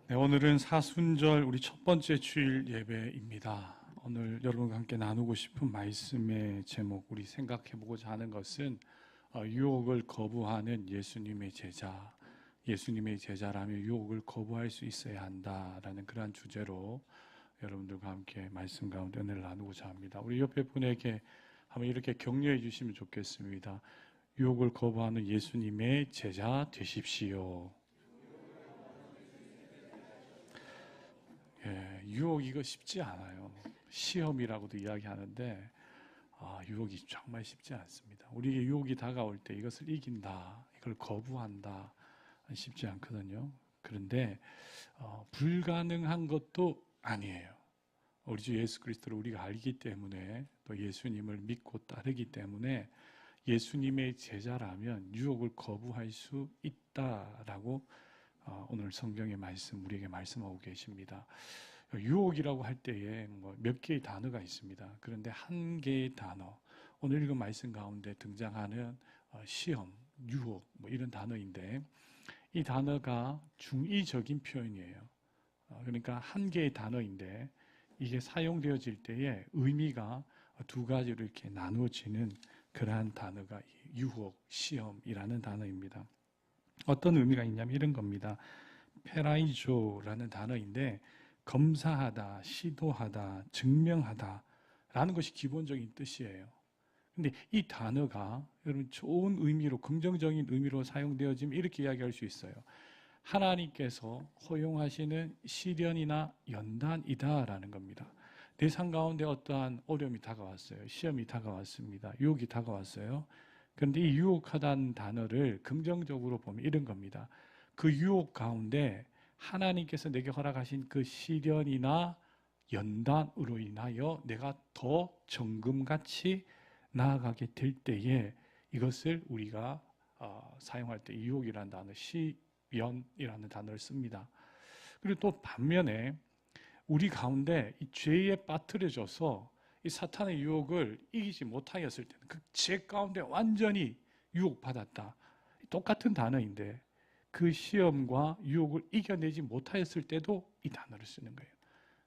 네, 오늘은 사순절 우리 첫 번째 주일 예배입니다. 오늘 여러분과 함께 나누고 싶은 말씀의 제목, 우리 생각해보고자 하는 것은 유혹을 거부하는 예수님의 제자, 예수님의 제자라면 유혹을 거부할 수 있어야 한다라는 그러한 주제로 여러분들과 함께 말씀 가운데 은혜를 나누고자 합니다. 우리 옆에 분에게 한번 이렇게 격려해 주시면 좋겠습니다. 유혹을 거부하는 예수님의 제자 되십시오. 예, 유혹 이거 쉽지 않아요. 시험이라고도 이야기하는데 유혹이 정말 쉽지 않습니다. 우리에게 유혹이 다가올 때 이것을 이긴다, 이걸 거부한다 쉽지 않거든요. 그런데 불가능한 것도 아니에요. 우리 주 예수 그리스도를 우리가 알기 때문에 또 예수님을 믿고 따르기 때문에 예수님의 제자라면 유혹을 거부할 수 있다라고 오늘 성경의 말씀 우리에게 말씀하고 계십니다. 유혹이라고 할 때에 몇 개의 단어가 있습니다. 그런데 한 개의 단어, 오늘 읽은 말씀 가운데 등장하는 시험, 유혹 이런 단어인데 이 단어가 중의적인 표현이에요. 그러니까 한 개의 단어인데 이게 사용되어질 때에 의미가 두 가지로 이렇게 나누어지는 그러한 단어가 유혹, 시험이라는 단어입니다. 어떤 의미가 있냐면 이런 겁니다. 페라이조라는 단어인데 검사하다, 시도하다, 증명하다 라는 것이 기본적인 뜻이에요. 근데 이 단어가 여러분 좋은 의미로, 긍정적인 의미로 사용되어지면 이렇게 이야기할 수 있어요. 하나님께서 허용하시는 시련이나 연단이다라는 겁니다. 내 삶 가운데 어떠한 어려움이 다가왔어요. 시험이 다가왔습니다. 유혹이 다가왔어요. 그런데 이 유혹하다는 단어를 긍정적으로 보면 이런 겁니다. 그 유혹 가운데 하나님께서 내게 허락하신 그 시련이나 연단으로 인하여 내가 더 정금같이 나아가게 될 때에 이것을 우리가 사용할 때 유혹이라는 단어, 시련이라는 단어를 씁니다. 그리고 또 반면에 우리 가운데 이 죄에 빠뜨려져서 이 사탄의 유혹을 이기지 못하였을 때는 그 죄 가운데 완전히 유혹받았다. 똑같은 단어인데 그 시험과 유혹을 이겨내지 못하였을 때도 이 단어를 쓰는 거예요.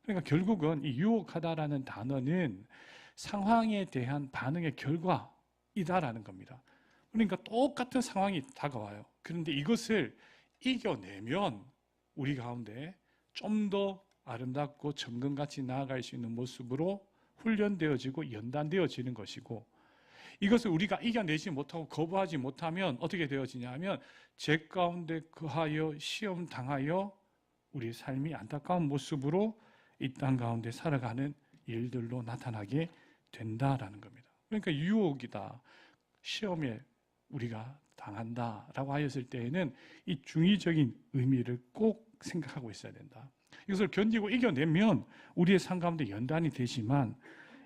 그러니까 결국은 이 유혹하다라는 단어는 상황에 대한 반응의 결과이다라는 겁니다. 그러니까 똑같은 상황이 다가와요. 그런데 이것을 이겨내면 우리 가운데 좀 더 아름답고 정금같이 나아갈 수 있는 모습으로 훈련되어지고 연단되어지는 것이고, 이것을 우리가 이겨내지 못하고 거부하지 못하면 어떻게 되어지냐 하면 죄 가운데 거하여 시험 당하여 우리의 삶이 안타까운 모습으로 이 땅 가운데 살아가는 일들로 나타나게 된다라는 겁니다. 그러니까 유혹이다, 시험에 우리가 당한다라고 하였을 때에는 이 중의적인 의미를 꼭 생각하고 있어야 된다. 이것을 견디고 이겨내면 우리의 삶 가운데 연단이 되지만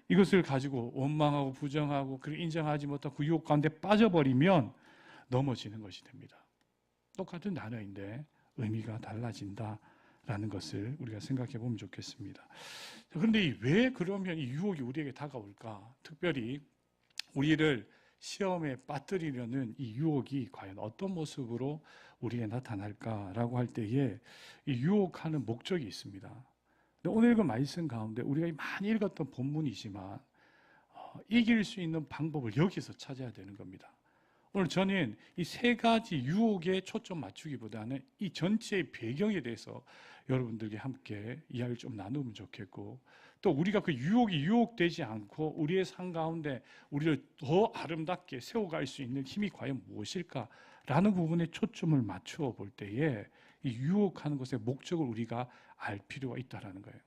이것을 가지고 원망하고 부정하고 그리고 인정하지 못하고 그 유혹 가운데 빠져버리면 넘어지는 것이 됩니다. 똑같은 단어인데 의미가 달라진다라는 것을 우리가 생각해 보면 좋겠습니다. 그런데 왜 그러면 이 유혹이 우리에게 다가올까? 특별히 우리를 시험에 빠뜨리려는 이 유혹이 과연 어떤 모습으로 우리에게 나타날까라고 할 때에 이 유혹하는 목적이 있습니다. 오늘 읽은 말씀 가운데 우리가 많이 읽었던 본문이지만 이길 수 있는 방법을 여기서 찾아야 되는 겁니다. 오늘 저는 이 세 가지 유혹에 초점 맞추기보다는 이 전체의 배경에 대해서 여러분들께 함께 이야기를 좀 나누면 좋겠고, 또 우리가 그 유혹이 유혹되지 않고 우리의 삶 가운데 우리를 더 아름답게 세워갈 수 있는 힘이 과연 무엇일까라는 부분에 초점을 맞추어 볼 때에 이 유혹하는 것의 목적을 우리가 알 필요가 있다는 거예요.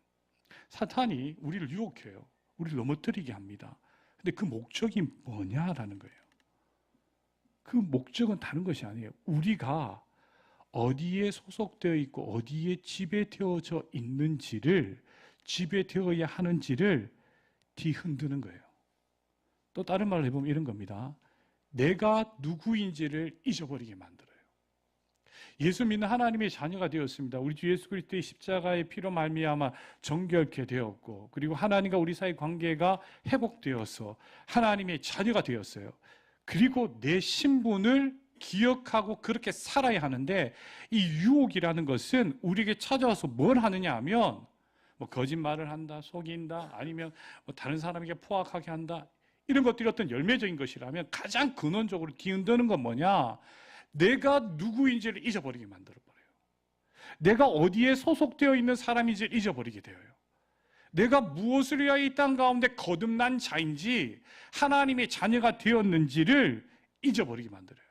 사탄이 우리를 유혹해요. 우리를 넘어뜨리게 합니다. 근데 그 목적이 뭐냐라는 거예요. 그 목적은 다른 것이 아니에요. 우리가 어디에 소속되어 있고 어디에 지배되어져 있는지를, 지배되어야 하는지를 뒤흔드는 거예요. 또 다른 말로 해보면 이런 겁니다. 내가 누구인지를 잊어버리게 만들어요. 예수 믿는 하나님의 자녀가 되었습니다. 우리 주 예수 그리스도의 십자가의 피로 말미암아 정결케 되었고, 그리고 하나님과 우리 사이 관계가 회복되어서 하나님의 자녀가 되었어요. 그리고 내 신분을 기억하고 그렇게 살아야 하는데, 이 유혹이라는 것은 우리에게 찾아와서 뭘 하느냐 하면, 뭐 거짓말을 한다, 속인다, 아니면 뭐 다른 사람에게 포악하게 한다, 이런 것들이 어떤 열매적인 것이라면 가장 근원적으로 뒤흔드는 건 뭐냐? 내가 누구인지를 잊어버리게 만들어버려요. 내가 어디에 소속되어 있는 사람인지를 잊어버리게 되어요. 내가 무엇을 위하여 이 땅 가운데 거듭난 자인지, 하나님의 자녀가 되었는지를 잊어버리게 만들어요.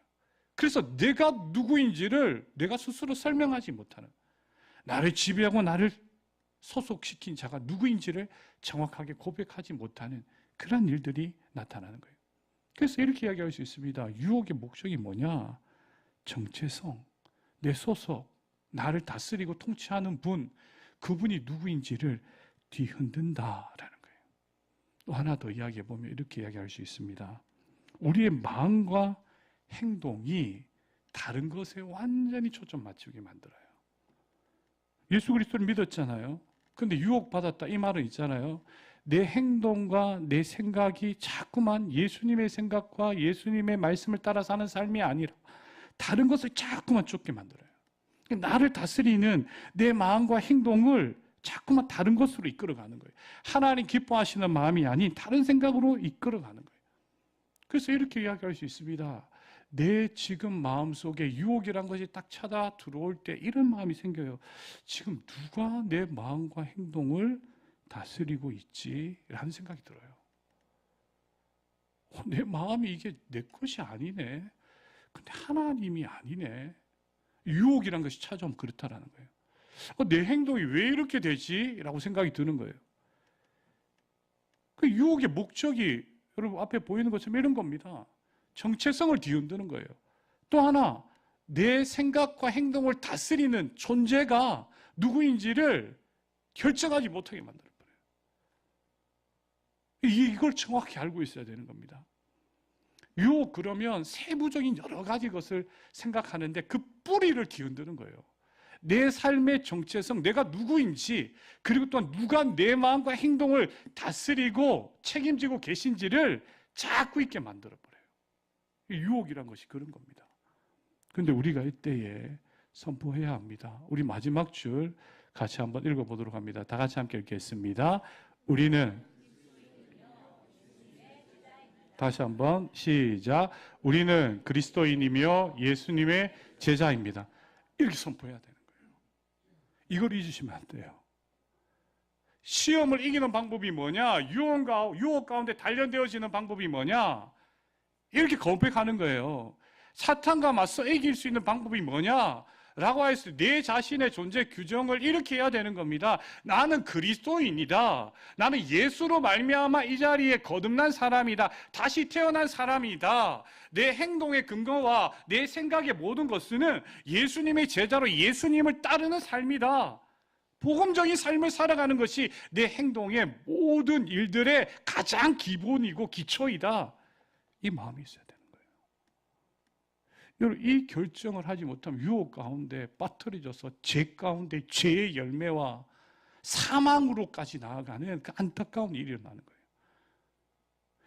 그래서 내가 누구인지를 내가 스스로 설명하지 못하는, 나를 지배하고 나를 소속시킨 자가 누구인지를 정확하게 고백하지 못하는 그런 일들이 나타나는 거예요. 그래서 이렇게 이야기할 수 있습니다. 유혹의 목적이 뭐냐? 정체성, 내 소속, 나를 다스리고 통치하는 분, 그분이 누구인지를 뒤흔든다라는 거예요. 또 하나 더 이야기해 보면 이렇게 이야기할 수 있습니다. 우리의 마음과 행동이 다른 것에 완전히 초점 맞추게 만들어요. 예수 그리스도를 믿었잖아요. 근데 유혹받았다 이 말은 있잖아요. 내 행동과 내 생각이 자꾸만 예수님의 생각과 예수님의 말씀을 따라 사는 삶이 아니라 다른 것을 자꾸만 쫓게 만들어요. 나를 다스리는 내 마음과 행동을 자꾸만 다른 것으로 이끌어가는 거예요. 하나님 기뻐하시는 마음이 아닌 다른 생각으로 이끌어가는 거예요. 그래서 이렇게 이야기할 수 있습니다. 내 지금 마음속에 유혹이란 것이 딱 찾아 들어올 때 이런 마음이 생겨요. 지금 누가 내 마음과 행동을 다스리고 있지? 라는 생각이 들어요. 내 마음이 이게 내 것이 아니네. 근데 하나님이 아니네. 유혹이란 것이 찾아오면 그렇다라는 거예요. 내 행동이 왜 이렇게 되지? 라고 생각이 드는 거예요. 그 유혹의 목적이 여러분 앞에 보이는 것처럼 이런 겁니다. 정체성을 뒤흔드는 거예요. 또 하나, 내 생각과 행동을 다스리는 존재가 누구인지를 결정하지 못하게 만들어버려요. 이걸 정확히 알고 있어야 되는 겁니다. 유혹 그러면 세부적인 여러 가지 것을 생각하는데 그 뿌리를 뒤흔드는 거예요. 내 삶의 정체성, 내가 누구인지, 그리고 또한 누가 내 마음과 행동을 다스리고 책임지고 계신지를 자꾸 있게 만들어버려요. 유혹이란 것이 그런 겁니다. 그런데 우리가 이때에 선포해야 합니다. 우리 마지막 줄 같이 한번 읽어보도록 합니다. 다 같이 함께 읽겠습니다. 우리는, 다시 한번 시작. 우리는 그리스도인이며 예수님의 제자입니다. 이렇게 선포해야 돼요. 이걸 잊으시면 안 돼요. 시험을 이기는 방법이 뭐냐? 유혹 가운데 단련되어지는 방법이 뭐냐? 이렇게 고백하는 거예요. 사탄과 맞서 이길 수 있는 방법이 뭐냐? 라고 했을 때 내 자신의 존재 규정을 이렇게 해야 되는 겁니다. 나는 그리스도인이다. 나는 예수로 말미암아 이 자리에 거듭난 사람이다. 다시 태어난 사람이다. 내 행동의 근거와 내 생각의 모든 것은 예수님의 제자로 예수님을 따르는 삶이다. 복음적인 삶을 살아가는 것이 내 행동의 모든 일들의 가장 기본이고 기초이다. 이 마음이 있어야 돼요. 여러분, 이 결정을 하지 못하면 유혹 가운데 빠뜨려져서 죄 가운데 죄의 열매와 사망으로까지 나아가는 그 안타까운 일이 일어나는 거예요.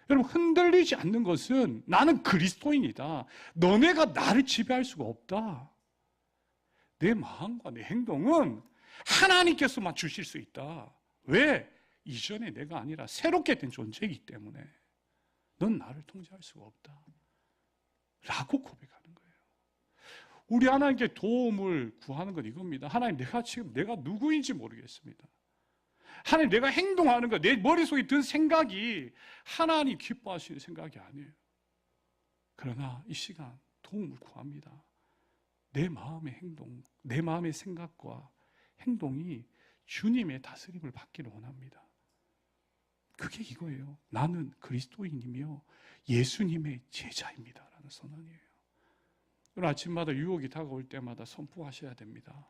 여러분, 흔들리지 않는 것은 나는 그리스도인이다. 너네가 나를 지배할 수가 없다. 내 마음과 내 행동은 하나님께서만 주실 수 있다. 왜? 이전에 내가 아니라 새롭게 된 존재이기 때문에 넌 나를 통제할 수가 없다. 라고 고백하는 거예요. 우리 하나님께 도움을 구하는 건 이겁니다. 하나님, 내가 누구인지 모르겠습니다. 하나님, 내가 행동하는 것, 내 머릿속에 든 생각이 하나님 기뻐하시는 생각이 아니에요. 그러나 이 시간 도움을 구합니다. 내 마음의 행동, 내 마음의 생각과 행동이 주님의 다스림을 받기를 원합니다. 그게 이거예요. 나는 그리스도인이며 예수님의 제자입니다. 라는 선언이에요. 오늘 아침마다 유혹이 다가올 때마다 선포하셔야 됩니다.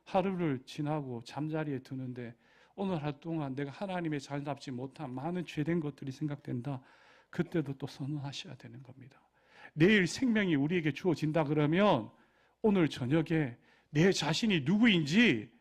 하루를 지나고 잠자리에 드는데 오늘 하루 동안 내가 하나님의 자녀답지 못한 많은 죄된 것들이 생각된다. 그때도 또 선언하셔야 되는 겁니다. 내일 생명이 우리에게 주어진다 그러면 오늘 저녁에 내 자신이 누구인지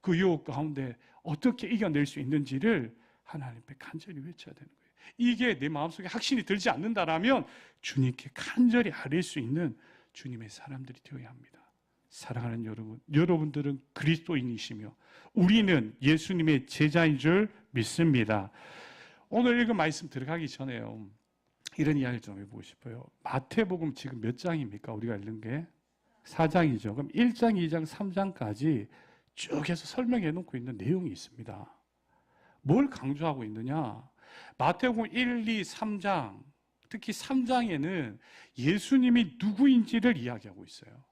그 유혹 가운데 어떻게 이겨낼 수 있는지를 하나님 앞에 간절히 외쳐야 되는 거예요. 이게 내 마음속에 확신이 들지 않는다라면 주님께 간절히 아뢰 수 있는 주님의 사람들이 되어야 합니다. 사랑하는 여러분, 여러분들은 그리스도인이시며 우리는 예수님의 제자인 줄 믿습니다. 오늘 읽은 말씀 들어가기 전에요, 이런 이야기를 좀 해보고 싶어요. 마태복음 지금 몇 장입니까? 우리가 읽는 게 4장이죠. 그럼 1장, 2장, 3장까지 쭉 해서 설명해 놓고 있는 내용이 있습니다. 뭘 강조하고 있느냐? 마태복음 1, 2, 3장, 특히 3장에는 예수님이 누구인지를 이야기하고 있어요.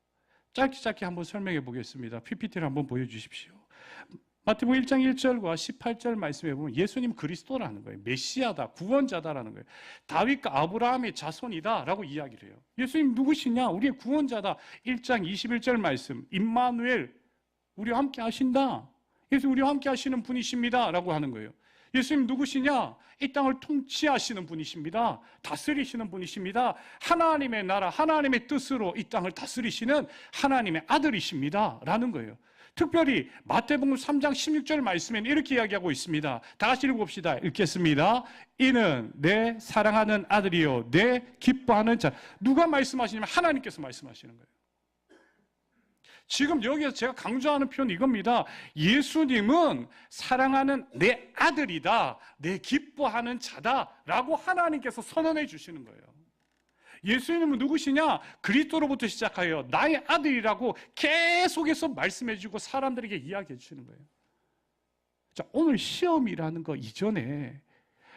짧게 한번 설명해 보겠습니다. PPT를 한번 보여주십시오. 마태복음 1장 1절과 18절 말씀해 보면 예수님 그리스도라는 거예요. 메시아다, 구원자다라는 거예요. 다윗과 아브라함의 자손이다라고 이야기를 해요. 예수님 누구시냐? 우리의 구원자다. 1장 21절 말씀, 임마누엘, 우리와 함께 하신다. 예수님 우리와 함께 하시는 분이십니다 라고 하는 거예요. 예수님 누구시냐? 이 땅을 통치하시는 분이십니다. 다스리시는 분이십니다. 하나님의 나라, 하나님의 뜻으로 이 땅을 다스리시는 하나님의 아들이십니다 라는 거예요. 특별히 마태복음 3장 16절 말씀에는 이렇게 이야기하고 있습니다. 다 같이 읽어봅시다. 읽겠습니다. 이는 내 사랑하는 아들이요 내 기뻐하는 자. 누가 말씀하시냐면 하나님께서 말씀하시는 거예요. 지금 여기서 제가 강조하는 표현이 이겁니다. 예수님은 사랑하는 내 아들이다, 내 기뻐하는 자다라고 하나님께서 선언해 주시는 거예요. 예수님은 누구시냐? 그리스도로부터 시작하여 나의 아들이라고 계속해서 말씀해 주고 사람들에게 이야기해 주시는 거예요. 자, 오늘 시험이라는 거 이전에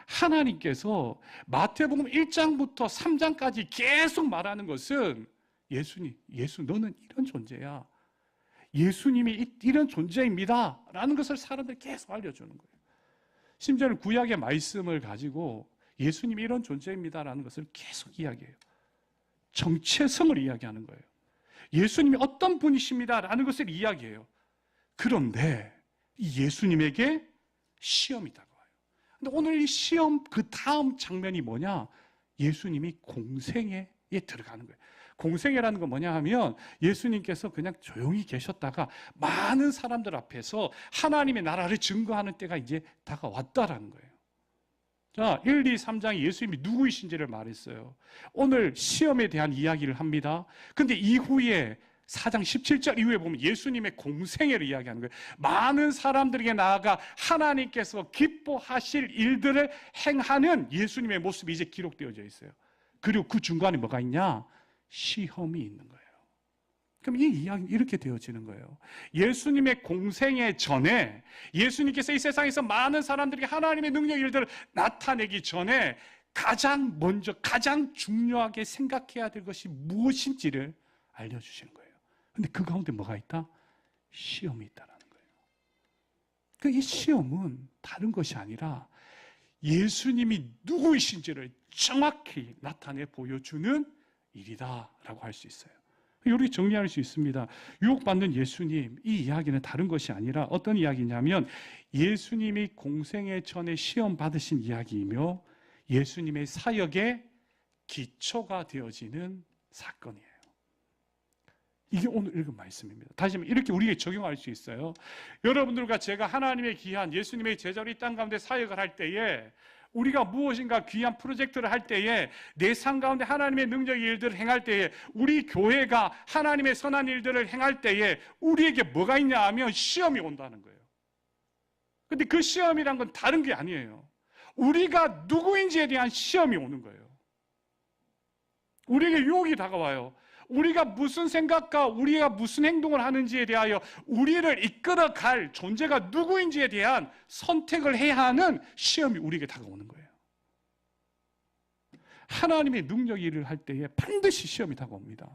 하나님께서 마태복음 1장부터 3장까지 계속 말하는 것은 예수 너는 이런 존재야. 예수님이 이런 존재입니다 라는 것을 사람들이 계속 알려주는 거예요. 심지어는 구약의 말씀을 가지고 예수님이 이런 존재입니다 라는 것을 계속 이야기해요. 정체성을 이야기하는 거예요. 예수님이 어떤 분이십니다 라는 것을 이야기해요. 그런데 이 예수님에게 시험이 다가와요. 근데 오늘 이 시험 그 다음 장면이 뭐냐? 예수님이 공생애에 들어가는 거예요. 공생애라는 건 뭐냐 하면 예수님께서 그냥 조용히 계셨다가 많은 사람들 앞에서 하나님의 나라를 증거하는 때가 이제 다가왔다라는 거예요. 자, 1, 2, 3장이 예수님이 누구이신지를 말했어요. 오늘 시험에 대한 이야기를 합니다. 근데 이후에 4장 17절 이후에 보면 예수님의 공생애를 이야기하는 거예요. 많은 사람들에게 나아가 하나님께서 기뻐하실 일들을 행하는 예수님의 모습이 이제 기록되어져 있어요. 그리고 그 중간에 뭐가 있냐? 시험이 있는 거예요. 그럼 이 이야기는 이렇게 되어지는 거예요. 예수님의 공생애 전에 예수님께서 이 세상에서 많은 사람들에게 하나님의 능력 일들을 나타내기 전에 가장 먼저 가장 중요하게 생각해야 될 것이 무엇인지를 알려주시는 거예요. 근데 그 가운데 뭐가 있다? 시험이 있다는 거예요. 이 시험은 다른 것이 아니라 예수님이 누구이신지를 정확히 나타내 보여주는 일이다라고 할 수 있어요. 이렇게 정리할 수 있습니다. 유혹받는 예수님, 이 이야기는 다른 것이 아니라 어떤 이야기냐면 예수님이 공생애 전에 시험 받으신 이야기이며 예수님의 사역의 기초가 되어지는 사건이에요. 이게 오늘 읽은 말씀입니다. 다시 한번 이렇게 우리에게 적용할 수 있어요. 여러분들과 제가 하나님의 귀한 예수님의 제자로 이 땅 가운데 사역을 할 때에 우리가 무엇인가 귀한 프로젝트를 할 때에 내 삶 가운데 하나님의 능력의 일들을 행할 때에 우리 교회가 하나님의 선한 일들을 행할 때에 우리에게 뭐가 있냐 하면 시험이 온다는 거예요. 근데 그 시험이란 건 다른 게 아니에요. 우리가 누구인지에 대한 시험이 오는 거예요. 우리에게 유혹이 다가와요. 우리가 무슨 생각과 우리가 무슨 행동을 하는지에 대하여 우리를 이끌어갈 존재가 누구인지에 대한 선택을 해야 하는 시험이 우리에게 다가오는 거예요. 하나님의 능력 일을 할 때에 반드시 시험이 다가옵니다.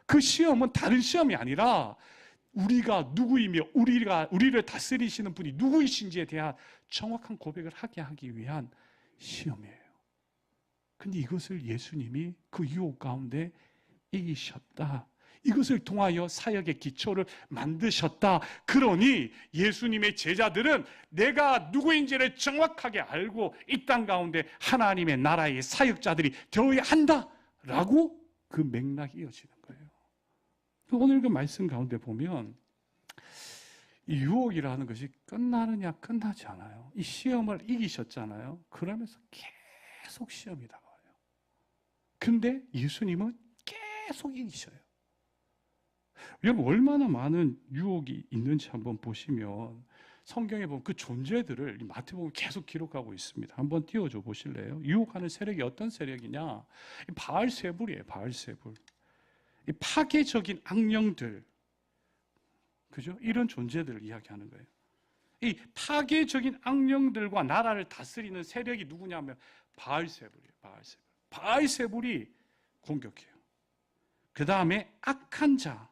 그 시험은 다른 시험이 아니라 우리가 누구이며 우리를 다스리시는 분이 누구이신지에 대한 정확한 고백을 하기 위한 시험이에요. 근데 이것을 예수님이 그 유혹 가운데 이기셨다. 이것을 통하여 사역의 기초를 만드셨다. 그러니 예수님의 제자들은 내가 누구인지를 정확하게 알고 이 땅 가운데 하나님의 나라의 사역자들이 되어야 한다라고 그 맥락이 이어지는 거예요. 오늘 그 말씀 가운데 보면 이 유혹이라는 것이 끝나느냐 끝나지 않아요. 이 시험을 이기셨잖아요. 그러면서 계속 시험이 다가와요. 근데 예수님은 계속 이기셔요. 여러분 얼마나 많은 유혹이 있는지 한번 보시면 성경에 보면 그 존재들을 마태복음 계속 기록하고 있습니다. 한번 띄워줘 보실래요? 유혹하는 세력이 어떤 세력이냐? 바알세불이에요. 바알세불. 이 파괴적인 악령들, 그죠? 이런 존재들을 이야기하는 거예요. 이 파괴적인 악령들과 나라를 다스리는 세력이 누구냐면 바알세불이에요. 바알세불. 바알세불이 공격해요. 그 다음에 악한 자,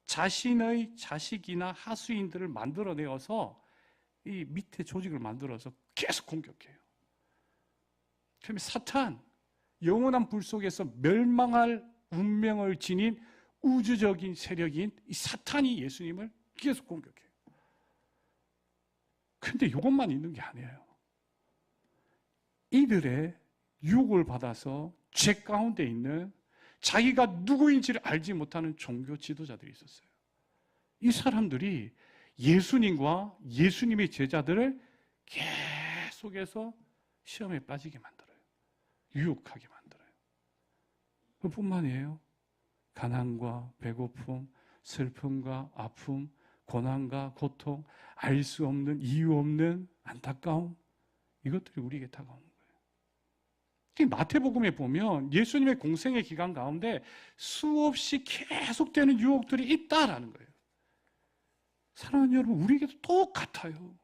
자신의 자식이나 하수인들을 만들어내어서 이 밑에 조직을 만들어서 계속 공격해요. 그러면 사탄, 영원한 불 속에서 멸망할 운명을 지닌 우주적인 세력인 이 사탄이 예수님을 계속 공격해요. 근데 이것만 있는 게 아니에요. 이들의 유혹을 받아서 죄 가운데 있는 자기가 누구인지를 알지 못하는 종교 지도자들이 있었어요. 이 사람들이 예수님과 예수님의 제자들을 계속해서 시험에 빠지게 만들어요. 유혹하게 만들어요. 그뿐만 아니에요. 가난과 배고픔, 슬픔과 아픔, 고난과 고통, 알 수 없는, 이유 없는 안타까움, 이것들이 우리에게 다가오는 거예요. 마태복음에 보면 예수님의 공생의 기간 가운데 수없이 계속되는 유혹들이 있다라는 거예요. 사랑하는 여러분, 우리에게도 똑같아요.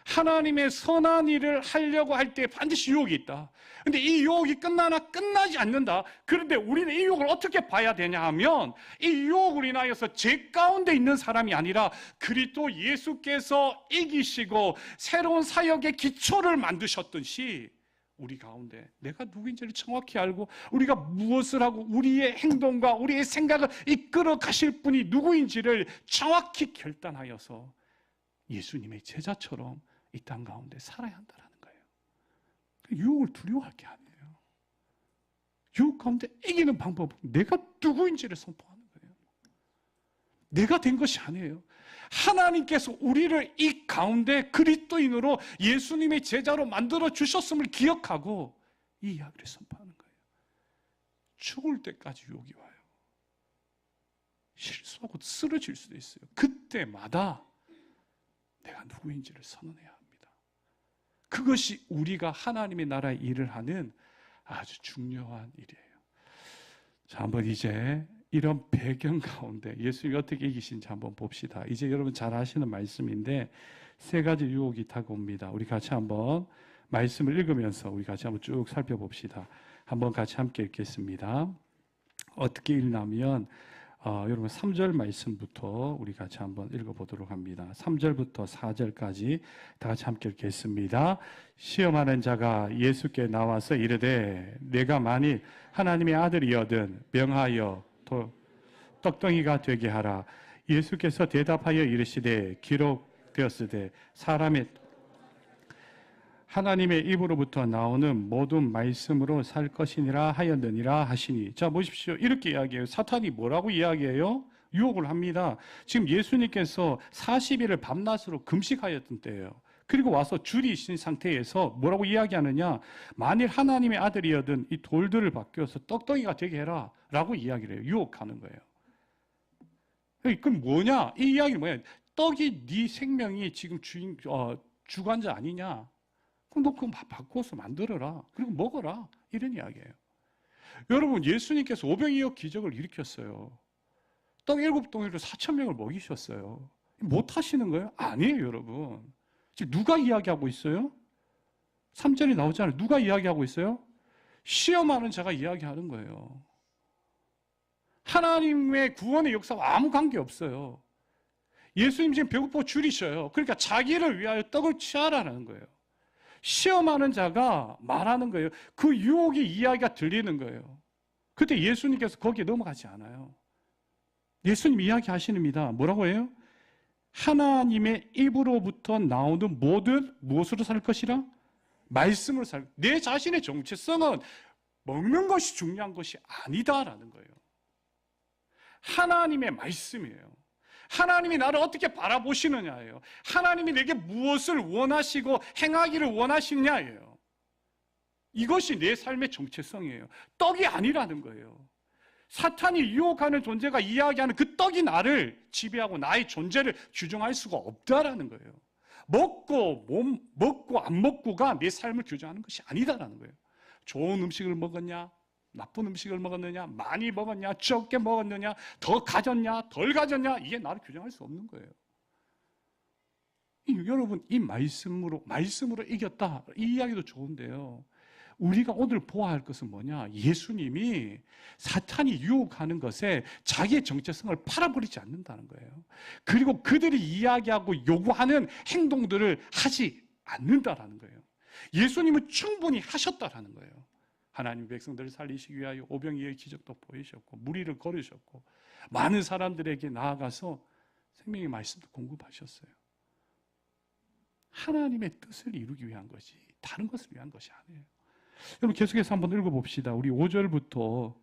하나님의 선한 일을 하려고 할 때 반드시 유혹이 있다. 근데 이 유혹이 끝나지 않는다. 그런데 우리는 이 유혹을 어떻게 봐야 되냐 하면 이 유혹을 인하여서 죄 가운데 있는 사람이 아니라 그리스도 예수께서 이기시고 새로운 사역의 기초를 만드셨던 시 우리 가운데 내가 누구인지를 정확히 알고 우리가 무엇을 하고 우리의 행동과 우리의 생각을 이끌어 가실 분이 누구인지를 정확히 결단하여서 예수님의 제자처럼 이 땅 가운데 살아야 한다는 거예요. 유혹을 두려워할 게 아니에요. 유혹 가운데 이기는 방법은 내가 누구인지를 선포하는 거예요. 내가 된 것이 아니에요. 하나님께서 우리를 이 가운데 그리스도인으로 예수님의 제자로 만들어 주셨음을 기억하고 이 이야기를 선포하는 거예요. 죽을 때까지 유혹이 와요. 실수하고 쓰러질 수도 있어요. 그때마다 내가 누구인지를 선언해야 합니다. 그것이 우리가 하나님의 나라의 일을 하는 아주 중요한 일이에요. 자, 한번 이제 이런 배경 가운데 예수님이 어떻게 이기신지 한번 봅시다. 이제 여러분 잘 아시는 말씀인데 세 가지 유혹이 다가옵니다. 우리 같이 한번 말씀을 읽으면서 우리 같이 한번 쭉 살펴봅시다. 한번 같이 함께 읽겠습니다. 어떻게 읽냐면 여러분 3절 말씀부터 우리 같이 한번 읽어보도록 합니다. 3절부터 4절까지 다 같이 함께 읽겠습니다. 시험하는 자가 예수께 나와서 이르되 내가 만일 하나님의 아들이여든 명하여 떡덩이가 되게 하라. 예수께서 대답하여 이르시되 기록되었으되 사람의 하나님의 입으로부터 나오는 모든 말씀으로 살 것이니라 하였느니라 하시니. 자, 보십시오. 이렇게 이야기해요. 사탄이 뭐라고 이야기해요? 유혹을 합니다. 지금 예수님께서 40일을 밤낮으로 금식하였던 때예요. 그리고 와서 줄이 있는 상태에서 뭐라고 이야기하느냐? 만일 하나님의 아들이여든 이 돌들을 바뀌어서 떡덩이가 되게 해라 라고 이야기를 해요. 유혹하는 거예요. 그럼 뭐냐? 이 이야기는 뭐냐? 떡이 네 생명이 지금 주관자 아니냐? 그럼 너 그거 바꿔서 만들어라. 그리고 먹어라. 이런 이야기예요. 여러분, 예수님께서 오병이어 기적을 일으켰어요. 떡 7덩이로 4,000명을 먹이셨어요. 못 하시는 거예요? 아니에요, 여러분. 지금 누가 이야기하고 있어요? 3절이 나오잖아요. 누가 이야기하고 있어요? 시험하는 자가 이야기하는 거예요. 하나님의 구원의 역사와 아무 관계 없어요. 예수님 지금 배고파 줄이셔요. 그러니까 자기를 위하여 떡을 취하라는 거예요. 시험하는 자가 말하는 거예요. 그 유혹의 이야기가 들리는 거예요. 그때 예수님께서 거기에 넘어가지 않아요. 예수님 이야기하십니다. 뭐라고 해요? 하나님의 입으로부터 나오는 모든 무엇으로 살 것이라? 말씀으로 살. 내 자신의 정체성은 먹는 것이 중요한 것이 아니다라는 거예요. 하나님의 말씀이에요. 하나님이 나를 어떻게 바라보시느냐예요. 하나님이 내게 무엇을 원하시고 행하기를 원하시냐예요. 이것이 내 삶의 정체성이에요. 떡이 아니라는 거예요. 사탄이 유혹하는 존재가 이야기하는 그 떡이 나를 지배하고 나의 존재를 규정할 수가 없다라는 거예요. 먹고 안 먹고가 내 삶을 규정하는 것이 아니다라는 거예요. 좋은 음식을 먹었냐, 나쁜 음식을 먹었느냐, 많이 먹었냐, 적게 먹었느냐, 더 가졌냐, 덜 가졌냐, 이게 나를 규정할 수 없는 거예요. 여러분, 이 말씀으로 이겼다, 이 이야기도 좋은데요, 우리가 오늘 보아야 할 것은 뭐냐? 예수님이 사탄이 유혹하는 것에 자기의 정체성을 팔아버리지 않는다는 거예요. 그리고 그들이 이야기하고 요구하는 행동들을 하지 않는다라는 거예요. 예수님은 충분히 하셨다라는 거예요. 하나님 백성들을 살리시기 위하여 오병이의 기적도 보이셨고 무리를 걸으셨고 많은 사람들에게 나아가서 생명의 말씀도 공급하셨어요. 하나님의 뜻을 이루기 위한 것이 다른 것을 위한 것이 아니에요. 여러분, 계속해서 한번 읽어봅시다. 우리 5절부터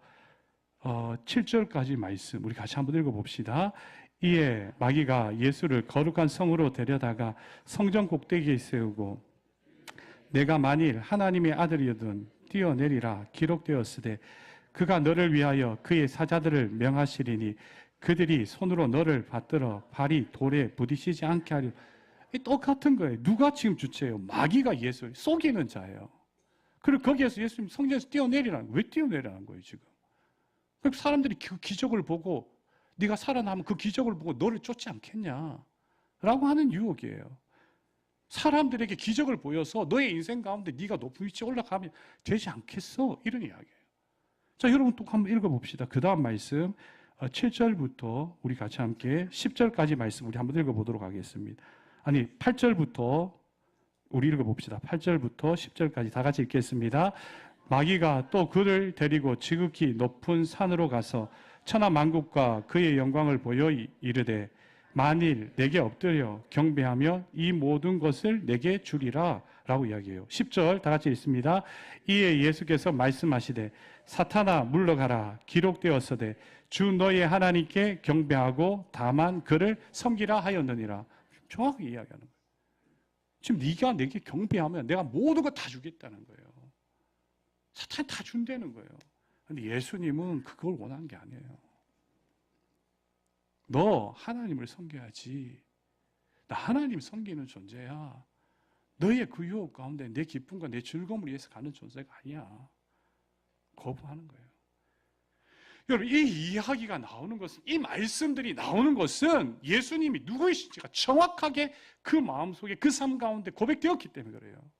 7절까지 말씀 우리 같이 한번 읽어봅시다. 이에 마귀가 예수를 거룩한 성으로 데려다가 성전 꼭대기에 세우고 내가 만일 하나님의 아들이거든 뛰어내리라 기록되었으되 그가 너를 위하여 그의 사자들을 명하시리니 그들이 손으로 너를 받들어 발이 돌에 부딪히지 않게 하려. 똑같은 거예요. 누가 지금 주체예요? 마귀가 예수를 속이는 자예요. 그리고 거기에서 예수님 성전에서 뛰어내리라는 거예요. 왜 뛰어내리라는 거예요 지금? 사람들이 그 기적을 보고 네가 살아나면 그 기적을 보고 너를 쫓지 않겠냐 라고 하는 유혹이에요. 사람들에게 기적을 보여서 너의 인생 가운데 네가 높은 위치에 올라가면 되지 않겠어? 이런 이야기예요. 자, 여러분 또 한번 읽어봅시다. 그 다음 말씀 7절부터 우리 같이 함께 10절까지 말씀 우리 한번 읽어보도록 하겠습니다. 아니 8절부터 우리 읽어봅시다. 8절부터 10절까지 다 같이 읽겠습니다. 마귀가 또 그를 데리고 지극히 높은 산으로 가서 천하 만국과 그의 영광을 보여 이르되 만일 내게 엎드려 경배하며 이 모든 것을 내게 주리라 라고 이야기해요. 10절 다 같이 읽습니다. 이에 예수께서 말씀하시되 사탄아 물러가라 기록되었으되 주 너의 하나님께 경배하고 다만 그를 섬기라 하였느니라. 정확하게 이야기하는 거예요. 지금 네가 내게 경배하면 내가 모든 거 다 주겠다는 거예요. 사탄이 다 준다는 거예요. 그런데 예수님은 그걸 원한 게 아니에요. 너 하나님을 섬겨야지. 나 하나님 섬기는 존재야. 너의 그 유혹 가운데 내 기쁨과 내 즐거움을 위해서 가는 존재가 아니야. 거부하는 거예요. 여러분, 이 이야기가 나오는 것은, 이 말씀들이 나오는 것은 예수님이 누구이신지가 정확하게 그 마음속에 그 삶 가운데 고백되었기 때문에 그래요.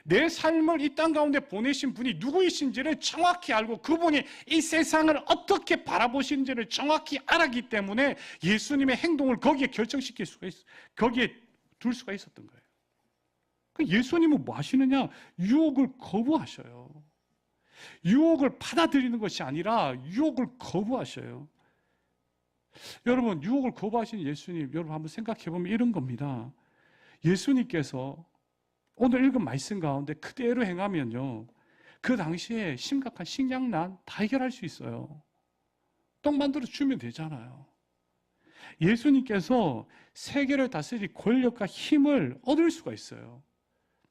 내 삶을 이 땅 가운데 보내신 분이 누구이신지를 정확히 알고 그분이 이 세상을 어떻게 바라보시는지를 정확히 알았기 때문에 예수님의 행동을 거기에 결정시킬 수가 거기에 둘 수가 있었던 거예요. 예수님은 뭐 하시느냐? 유혹을 거부하셔요. 유혹을 받아들이는 것이 아니라 유혹을 거부하셔요. 여러분, 유혹을 거부하신 예수님, 여러분 한번 생각해 보면 이런 겁니다. 예수님께서 오늘 읽은 말씀 가운데 그대로 행하면요, 그 당시에 심각한 식량난 다 해결할 수 있어요. 떡 만들어 주면 되잖아요. 예수님께서 세계를 다스릴 권력과 힘을 얻을 수가 있어요.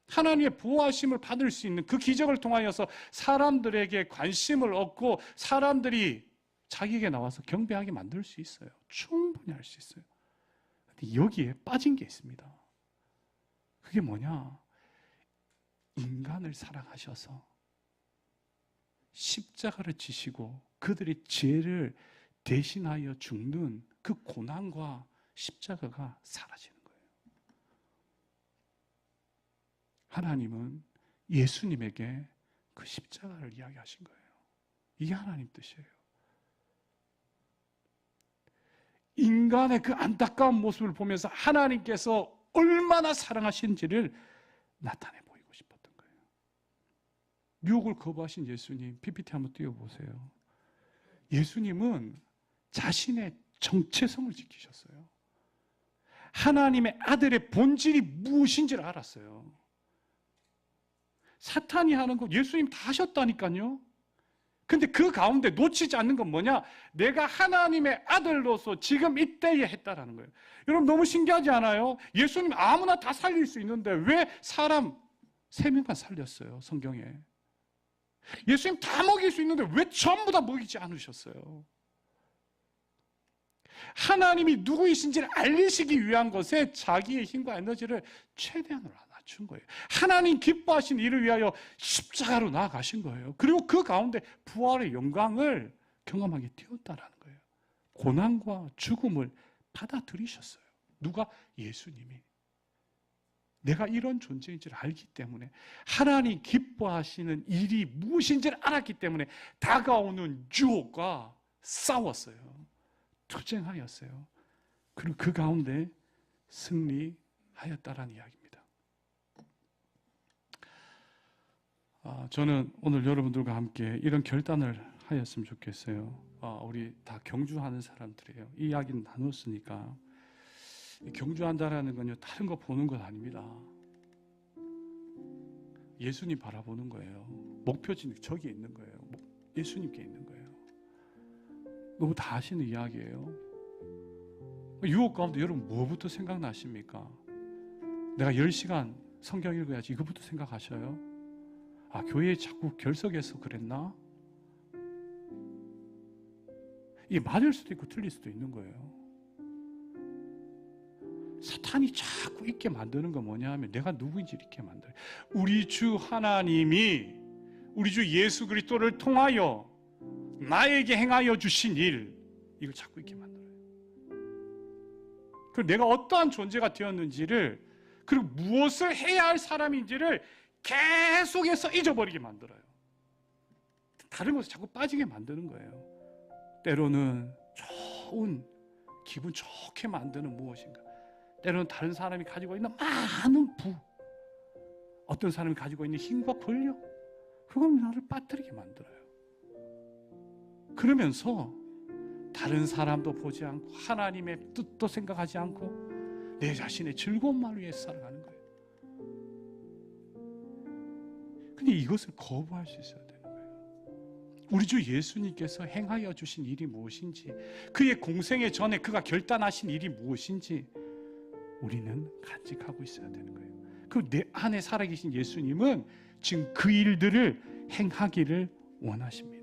하나님의 보호하심을 받을 수 있는 그 기적을 통하여서 사람들에게 관심을 얻고 사람들이 자기에게 나와서 경배하게 만들 수 있어요. 충분히 할 수 있어요. 근데 여기에 빠진 게 있습니다. 그게 뭐냐? 인간을 사랑하셔서 십자가를 지시고 그들의 죄를 대신하여 죽는 그 고난과 십자가가 사라지는 거예요. 하나님은 예수님에게 그 십자가를 이야기하신 거예요. 이게 하나님 뜻이에요. 인간의 그 안타까운 모습을 보면서 하나님께서 얼마나 사랑하신지를 나타내 보이고 싶었던 거예요. 유혹을 거부하신 예수님, PPT 한번 띄워보세요. 예수님은 자신의 정체성을 지키셨어요. 하나님의 아들의 본질이 무엇인지를 알았어요. 사탄이 하는 거 예수님 다 하셨다니까요. 근데 그 가운데 놓치지 않는 건 뭐냐? 내가 하나님의 아들로서 지금 이때에 했다라는 거예요. 여러분 너무 신기하지 않아요? 예수님 아무나 다 살릴 수 있는데 왜 사람 3명만 살렸어요, 성경에? 예수님 다 먹일 수 있는데 왜 전부 다 먹이지 않으셨어요? 하나님이 누구이신지를 알리시기 위한 것에 자기의 힘과 에너지를 최대한으로 낮춘 거예요. 하나님 기뻐하신 일을 위하여 십자가로 나아가신 거예요. 그리고 그 가운데 부활의 영광을 경험하게 되었다라는 거예요. 고난과 죽음을 받아들이셨어요. 누가? 예수님이. 내가 이런 존재인지를 알기 때문에, 하나님 기뻐하시는 일이 무엇인지를 알았기 때문에 다가오는 유혹과 싸웠어요. 투쟁하였어요. 그리고 그 가운데 승리하였다라는 이야기입니다. 저는 오늘 여러분들과 함께 이런 결단을 하였으면 좋겠어요. 우리 다 경주하는 사람들이에요. 이 이야기는 나눴으니까. 경주한다라는 건요, 다른 거 보는 건 아닙니다. 예수님 바라보는 거예요. 목표지는 저기에 있는 거예요. 예수님께 있는 거예요. 너무 다 아시는 이야기예요. 유혹 가운데 여러분 뭐부터 생각나십니까? 내가 10시간 성경 읽어야지, 이거부터 생각하셔요? 교회에 자꾸 결석해서 그랬나? 이게 맞을 수도 있고 틀릴 수도 있는 거예요. 사탄이 자꾸 잊게 만드는 건 뭐냐 하면, 내가 누구인지 잊게 만들어요. 우리 주 하나님이 우리 주 예수 그리스도를 통하여 나에게 행하여 주신 일, 이걸 자꾸 잊게 만들어요. 그리고 내가 어떠한 존재가 되었는지를, 그리고 무엇을 해야 할 사람인지를 계속해서 잊어버리게 만들어요. 다른 것에 자꾸 빠지게 만드는 거예요. 때로는 좋은, 기분 좋게 만드는 무엇인가, 때로는 다른 사람이 가지고 있는 많은 부, 어떤 사람이 가지고 있는 힘과 권력, 그건 나를 빠뜨리게 만들어요. 그러면서 다른 사람도 보지 않고 하나님의 뜻도 생각하지 않고 내 자신의 즐거움만 위해 살아가는 거예요. 근데 이것을 거부할 수 있어야 되는 거예요. 우리 주 예수님께서 행하여 주신 일이 무엇인지, 그의 공생애 전에 그가 결단하신 일이 무엇인지 우리는 간직하고 있어야 되는 거예요. 그리고 내 안에 살아계신 예수님은 지금 그 일들을 행하기를 원하십니다.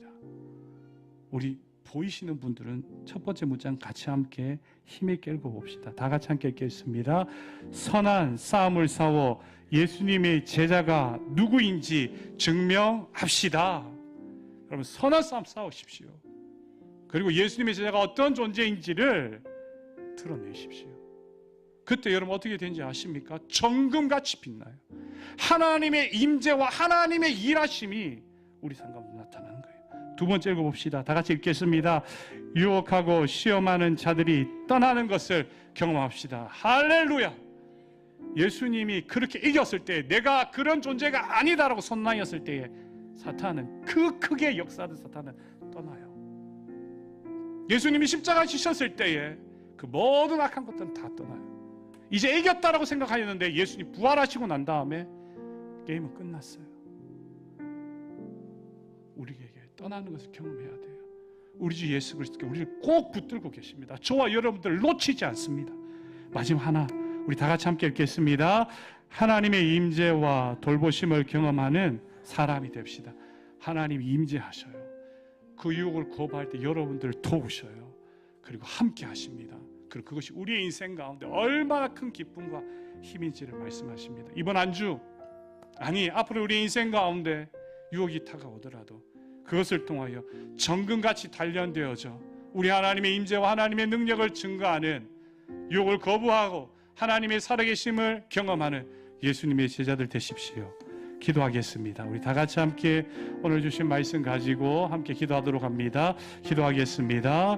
우리 보이시는 분들은 첫 번째 문장 같이 함께 힘있게 읽어봅시다. 다 같이 함께 읽겠습니다. 선한 싸움을 싸워 예수님의 제자가 누구인지 증명합시다. 여러분, 선한 싸움 싸우십시오. 그리고 예수님의 제자가 어떤 존재인지를 드러내십시오. 그때 여러분 어떻게 되는지 아십니까? 정금같이 빛나요. 하나님의 임재와 하나님의 일하심이 우리 삶 가운데 나타나는 거예요. 두 번째 읽어봅시다. 다 같이 읽겠습니다. 유혹하고 시험하는 자들이 떠나는 것을 경험합시다. 할렐루야. 예수님이 그렇게 이겼을 때, 내가 그런 존재가 아니다라고 선언하였을 때에 사탄은, 그 크게 역사하는 사탄은 떠나요. 예수님이 십자가 지셨을 때에 그 모든 악한 것들은 다 떠나요. 이제 이겼다라고 생각하였는데 예수님 부활하시고 난 다음에 게임은 끝났어요. 우리에게 떠나는 것을 경험해야 돼요. 우리 주 예수 그리스도께 우리를 꼭 붙들고 계십니다. 저와 여러분들을 놓치지 않습니다. 마지막 하나, 우리 다 같이 함께 읽겠습니다. 하나님의 임재와 돌보심을 경험하는 사람이 됩시다. 하나님이 임재하셔요. 그 유혹을 거부할 때 여러분들을 도우셔요. 그리고 함께 하십니다. 그리고 그것이 우리의 인생 가운데 얼마나 큰 기쁨과 힘인지를 말씀하십니다. 이번 한 주, 아니 앞으로 우리의 인생 가운데 유혹이 다가오더라도 그것을 통하여 정금같이 단련되어져 우리 하나님의 임재와 하나님의 능력을 증거하는, 유혹을 거부하고 하나님의 살아계심을 경험하는 예수님의 제자들 되십시오. 기도하겠습니다. 우리 다 같이 함께 오늘 주신 말씀 가지고 함께 기도하도록 합니다. 기도하겠습니다.